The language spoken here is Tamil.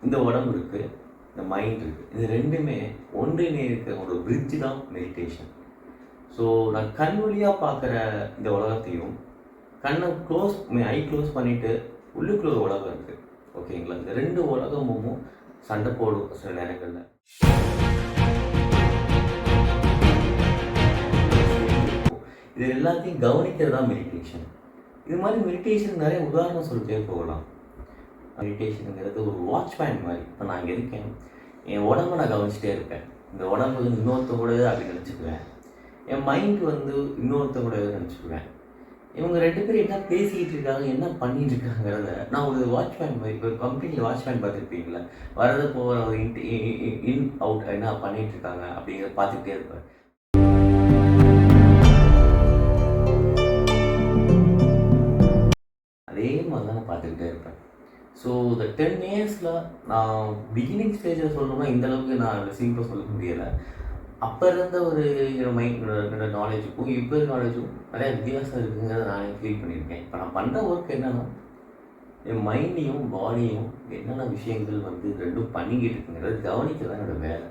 இந்த உடம்பு இருக்குது, இந்த மைண்ட் இருக்குது. இது ரெண்டுமே ஒன்றிணைக்கிற ஒரு பிரிட்ஜ் தான் மெடிடேஷன். ஸோ நான் கண் வழியாக பார்க்குற இந்த உலகத்தையும் கண்ணை ஐ க்ளோஸ் பண்ணிவிட்டு உள்ளுக்குள்ள ஒரு உலகம் இருக்குது. ஓகேங்களா? இந்த ரெண்டு உலகமும் சண்டை போடும் சில நேரங்களில். இது எல்லாத்தையும் கவனிக்கிறது தான் மெடிடேஷன். இது மாதிரி மெடிடேஷன் நிறைய உதாரணம் சொல்லிட்டே போகலாம். மெடிடேஷனுங்கிறது ஒரு வாட்ச்மேன் மாதிரி. இப்போ நான் இங்கே இருக்கேன், என் உடம்பை நான் கவனிச்சிட்டே இருப்பேன். இந்த உடம்பு இன்னொருத்தக்கூடது அப்படின்னு நினச்சிக்குவேன். என் மைண்ட் இன்னொருத்தக்கூடது நினச்சிக்குவேன். இவங்க 2 பேரும் என்ன பேசிக்கிட்டு இருக்காங்க, என்ன பண்ணிட்டு இருக்காங்கிறத நான் ஒரு வாட்ச்மேன் மாதிரி. இப்போ கம்பெனியில் வாட்ச்மேன் பார்த்துருப்பீங்களா, வரதை போகிற ஒரு இன் அவுட் என்ன பண்ணிகிட்டு இருக்காங்க அப்படிங்கிறத பார்த்துக்கிட்டே இருப்பேன். அதே மாதிரி தான் நான் பார்த்துக்கிட்டே இருப்பேன். ஸோ இந்த 10 இயர்ஸில் நான் பிகினிங் ஸ்டேஜில் சொல்லணும்னா இந்தளவுக்கு நான் சிம்பிளாக சொல்ல முடியலை. அப்போ இருந்த ஒரு என்னோட நாலேஜுக்கும் இப்போ இருக்க நாலேஜுக்கும் நிறையா வித்தியாசம் இருக்குங்கிறத நான் ஃபீல் பண்ணியிருக்கேன். இப்போ நான் பண்ணுற ஒர்க் என்னென்னா, என் மைண்டையும் பாடியும் என்னென்ன விஷயங்கள் ரெண்டும் பண்ணிக்கிட்டு இருக்குங்கிறத கவனிக்க தான் என்னோடய வேலை.